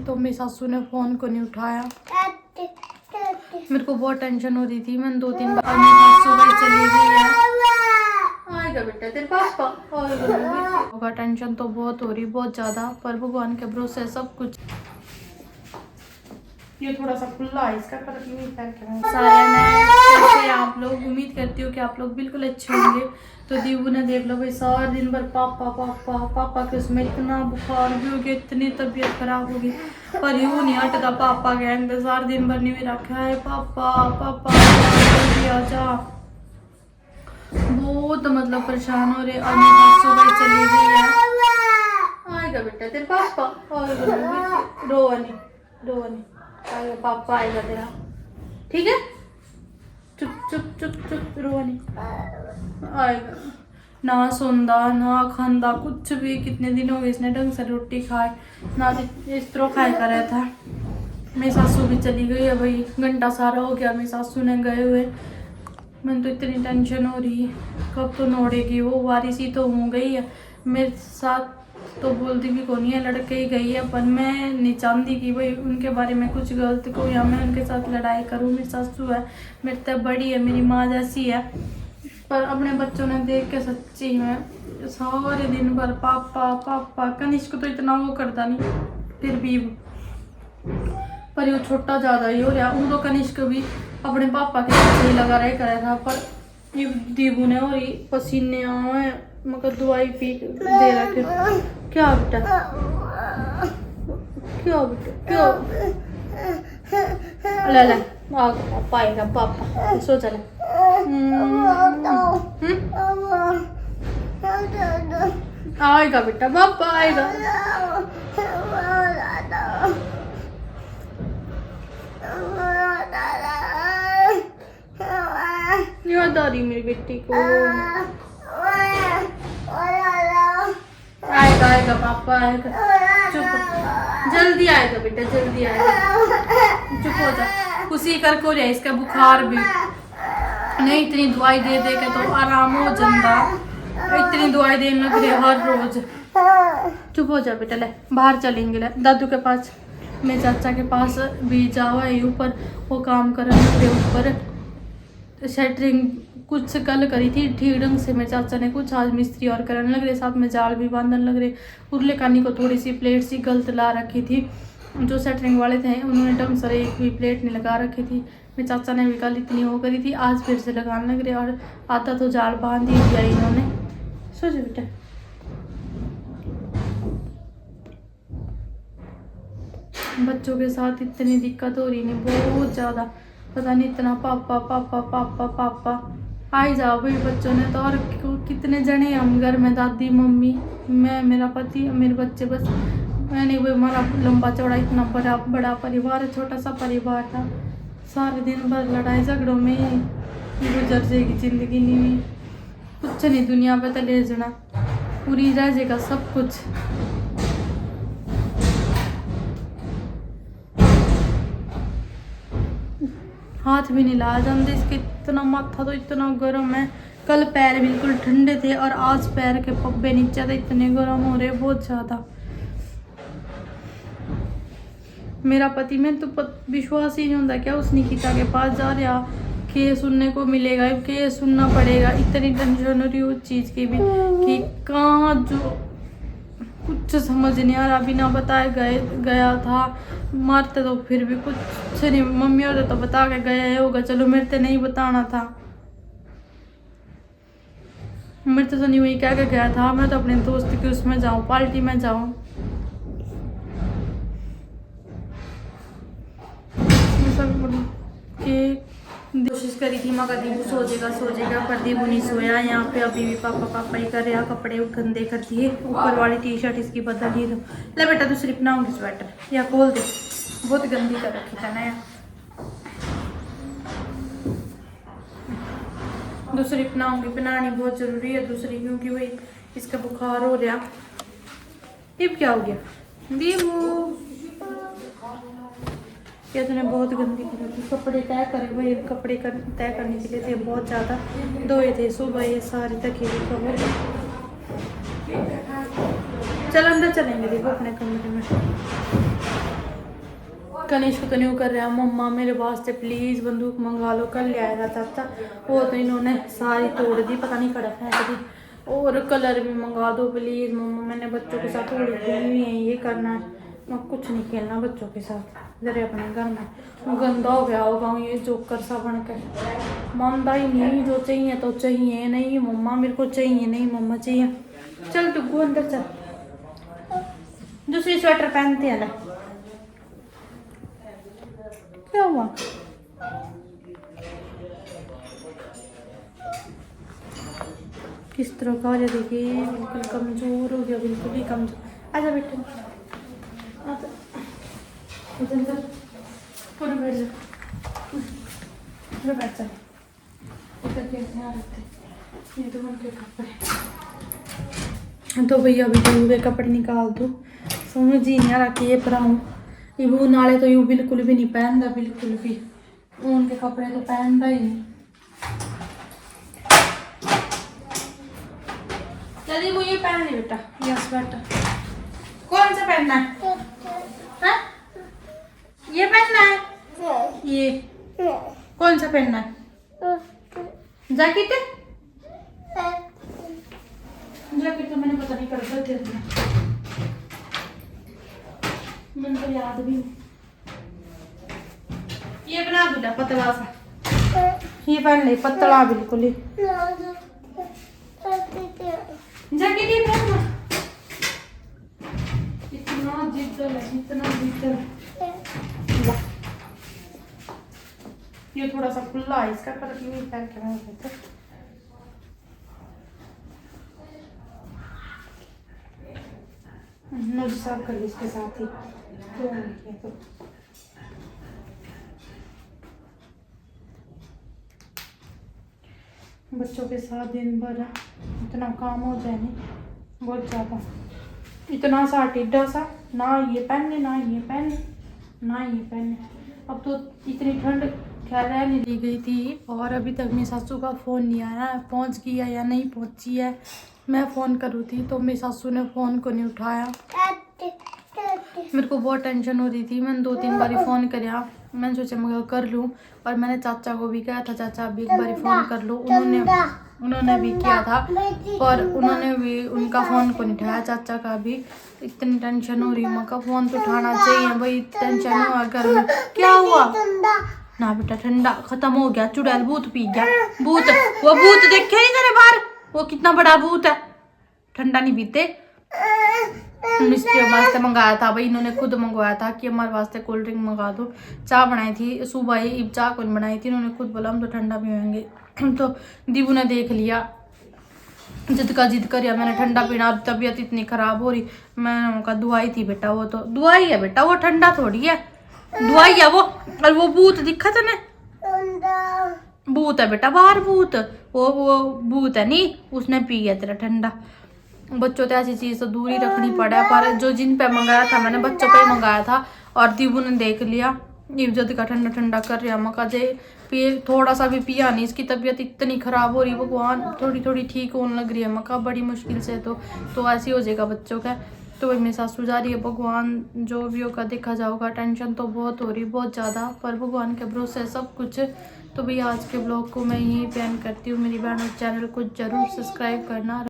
तो मेरी सासू ने फ़ोन को नहीं उठाया। मेरे को बहुत टेंशन हो रही थी। मैंने 2-3 बार मेरी सासू भाई चली गई है। आएगा बेटा तेरे पापा होगा। टेंशन तो बहुत हो रही, बहुत ज़्यादा, पर भगवान के भरोसे सब कुछ। ये थोड़ा सा खुला है, इसका कलर नहीं है। कैसे आप लोग? उम्मीद करती हूँ कि आप लोग बिल्कुल अच्छे होंगे। तो दीबू ने देख लो भाई सारा दिन भर पापा पापा पापा के उसमें इतना बुखार भी हो गया, इतनी तबीयत खराब हो गई, पर यूँ नहीं हटता पापा के अंदर। सारा दिन भर नहीं रखा है पापा पापा जल्दी आ जा। बहुत मतलब परेशान हो रहे। और मेरी सासू भाई चली गई है। आएगा बेटा तेरे पापा रोवा नहीं आएगा, पापा आएगा तेरा, ठीक है? चुप चुप चुप चुप रोवा नहीं। आएगा ना, सोंदा ना खांदा कुछ भी। कितने दिन हो गए इसने ढंग से रोटी खाए ना, इस तरह खाए का रहता है। मेरी सासू भी चली गई है भाई, घंटा सारा हो गया मेरी सासू ने गए हुए। मैंने तो इतनी टेंशन हो रही है कब तो नोड़ेगी वो। वारिसी तो हो गई है मेरे साथ, तो बोलती भी कौन है, लड़के ही गई है। पर मैं नहीं चाहती कि भाई उनके बारे में कुछ गलत को या मैं उनके साथ लड़ाई करूँ। मेरी सासू है, मेरे तक बड़ी है, मेरी माँ जैसी है। पर अपने बच्चों ने देख के सच्ची में सारे दिन भर पापा पापा। कनिष्क तो इतना वो करता नहीं फिर भी, पर वो छोटा ज़्यादा ही हो रहा। वो तो कनिष्क भी अपने पापा के पीछे ही लगा रह कर था। पर ये दीबू ने और पसीने आए, मगर दवाई पी दे रखे। क्या बेटा क्या बेटा क्या ले ले पापा आएगा, पापा सो चले। आएगा बेटा, पापा आएगा। याद आ रही मेरी बेटी को। आएगा आएगा पापा आएगा, चुप, जल्दी आएगा बेटा जल्दी आएगा, चुप हो जा। उसी कर को रहा इसका बुखार भी नहीं, इतनी दवाई दे दे के तो आराम हो जाता। इतनी दवाई देने लग रही हर रोज। चुप हो जा बेटा, ले बाहर चलेंगे, ले दादू के पास, मेरे चाचा के पास भी जाओ है ऊपर, वो काम कर रहे ऊपर। शटरिंग कुछ कल करी थी ठीक ढंग से मेरे चाचा ने, कुछ आज मिस्त्री और करने लग रहे, साथ में जाल भी बांधने लग रहे। उरले कानी को थोड़ी सी प्लेट सी गलत ला रखी थी, जो शटरिंग वाले थे उन्होंने ढंग से एक भी प्लेट नहीं लगा रखी थी। मेरे चाचा ने भी कल इतनी वो करी थी, आज फिर से लगाने लग रहे। और आता तो जाल बांध ही दिया इन्होंने। सोचो बेटा, बच्चों के साथ इतनी दिक्कत हो रही नहीं, बहुत ज़्यादा। पता नहीं इतना पापा पापा पापा पापा आई जाओ भाई बच्चों ने तो। और कितने जने हम घर में, दादी मम्मी मैं मेरा पति मेरे बच्चे, बस मैंने भाई हमारा लंबा चौड़ा इतना बड़ा परिवार है, छोटा सा परिवार था। सारे दिन भर लड़ाई झगड़ों में ही गुजर जाएगी जिंदगी। नहीं कुछ नहीं दुनिया पे तो ले जाना, पूरी रह जाएगा सब कुछ। हाथ भी नहीं लाया जाते इसके, इतना माथा तो इतना गर्म है। कल पैर बिल्कुल ठंडे थे और आज पैर के पब्बे नीचे थे, इतने गर्म हो रहे बहुत ज़्यादा। मेरा पति में तो विश्वास ही नहीं होता क्या उस निकिता के पास जा रहा, केस सुनने को मिलेगा, केस सुनना पड़ेगा। इतनी टेंशन हो रही उस चीज़ की भी कि कहाँ जो कुछ समझ नहीं आ रहा। बिना बताए गया था, मारते तो फिर भी कुछ नहीं, मम्मी और तो बता के गया होगा, चलो मेरे तो नहीं बताना था। मेरे तो नहीं वही कह के गया था, मैं तो अपने दोस्त की उसमें जाऊँ, पार्टी में जाऊँ। कोशिश करी थी मगर दीबू सो जाएगा पर दीबू नहीं सोया। यहाँ पे अभी भी पापा पापा ही कर रहा, कपड़े गंदे कर दिए, ऊपर वाली टी शर्ट इसकी बदल ही दो। ले बेटा दूसरी पहनाऊंगी स्वेटर, या खोल दे, बहुत गंदी कर रखी था नया। दूसरी पहनाऊंगी, पहनानी बहुत ज़रूरी है दूसरी, क्योंकि भाई इसका बुखार हो रहा। अब क्या हो गया दीबू, क्या तूने बहुत गंदी कर रखी। कपड़े तय करे भाई, कपड़े तय करने के लिए थे बहुत ज़्यादा, धोए थे सुबह ये सारे तक ही कवर। चल अंदर चलेंगे देखो अपने कमरे में। कनिष्क तो नहीं कर रहा, मम्मा मेरे वास्ते प्लीज़ बंदूक मंगा लो, कल ले आया था चाचा, वो तो इन्होंने सारी तोड़ दी, पता नहीं कड़ा फेंक दी। और कलर भी मंगा दो प्लीज़ मम्मा, मैंने बच्चों के साथ होली खेलनी है, ये करना है, मैं कुछ नहीं खेलना बच्चों के साथ जरा अपने घर में। गंदा हो गया होगा ये जोकर सा बन कर, मानता ही नहीं, जो चाहिए तो चाहिए, नहीं मम्मा मेरे को चाहिए, नहीं मम्मा चाहिए। चल टुगू अंदर चल, दूसरी स्वेटर पहनते हैं ना। क्या हुआ? किस तरह का हो जाए, देखिए बिल्कुल कमज़ोर हो गया, बिल्कुल ही कमज़ोर। आजा बेटा, आजा इधर पूरा बैठ जा, पूरा बैठ जा, इधर के ध्यान रखते। ये तो उनके कपड़े, तो भैया अभी तो हुए कपड़े निकाल दो, समझ ही नहीं आ रहा कि ये पराऊँ। ये वो नाले तो यूँ बिल्कुल भी नहीं पहनता, बिल्कुल भी ऊन के कपड़े तो पहनता ही नहीं। यदि वो ये पहन ले बेटा, ये स्वेटर कौन सा पहनना है? हाँ? ये पहनना है, ये कौन सा पहनना है? जैकेट, जैकेट तो मैंने पता नहीं कर दिया, मैंने तो याद भी नहीं। ये बना दूल्हा पतला सा, ये पहन ले पतला बिल्कुल ही, जैकेट ही पहनना। इतना जिद्दल है, इतना जिद्दल। ये थोड़ा सा खुला है इसका, पर ये पहन के मैं नोज साफ कर ली इसके साथ ही तो बच्चों के साथ दिन भर इतना काम हो जाए नहीं, बहुत ज़्यादा, इतना सा टिड्डा सा, ना ये पहनने ना ये पहनने ना ये पहनने। अब तो इतनी ठंड खैर रहने दी गई थी, और अभी तक मेरी सासू का फ़ोन नहीं आया, पहुंच गया या नहीं पहुंची है। मैं फ़ोन करूँ थी तो मेरी सासू ने फ़ोन को नहीं उठाया, मेरे को बहुत टेंशन हो रही थी। मैंने 2-3 बारी फ़ोन कराया, मैंने सोचा मैं कर लूँ, और मैंने चाचा को भी कहा था चाचा अभी एक बारी फ़ोन कर लो, उन्होंने भी किया था, और उन्होंने भी उनका फ़ोन को नहीं उठाया, चाचा का भी। इतनी टेंशन हो रही, मैं का फ़ोन तो उठाना चाहिए भाई, टेंशन हुआ घर में। क्या हुआ? ना बेटा ठंडा खत्म हो गया, चुड़ैल भूत पी गया, भूत, वो भूत देखे नहीं तेरे बाहर, वो कितना बड़ा भूत है, ठंडा नहीं पीते। मिस्त्री वास्ते मंगाया था भाई, इन्होंने खुद मंगवाया था कि हमारे वास्ते कोल्ड ड्रिंक मंगा दो। चाय बनाई थी सुबह ही, चाय कौन बनाई थी, इन्होंने खुद बोला हम तो ठंडा पिएंगे। तो दीबू ने देख लिया, जिद कर, मैंने ठंडा पीना, तबीयत इतनी खराब हो रही, मैंने उनका दवाई थी बेटा, वो तो दवाई है बेटा, वो ठंडा थोड़ी है, दवाई है वो। और वो भूत दिखा था ना, भूत है बेटा बाहर, भूत, वो भूत है नहीं, उसने पी गया तेरा ठंडा। बच्चों तो ऐसी चीज़ तो दूर ही रखनी पड़ा, पर जो जिन पे मंगाया था मैंने बच्चों पे ही मंगाया था, और दीबू ने देख लिया, इज्जत का ठंडा ठंडा कर रहा, मका जे पिए, थोड़ा सा भी पिया नहीं, इसकी तबीयत इतनी ख़राब हो रही, भगवान थोड़ी थोड़ी ठीक होने लग रही है, मका बड़ी मुश्किल से, तो ऐसे हो जाएगा बच्चों का। तो वही मेरी सासू जा रही है, भगवान जो भी होगा देखा जाओगा। टेंशन तो बहुत हो रही, बहुत ज़्यादा, पर भगवान के भरोसे सब कुछ। तो भाई आज के ब्लॉग को मैं यहीं पे एंड करती हूँ। मेरी बहनों चैनल को ज़रूर सब्सक्राइब करना।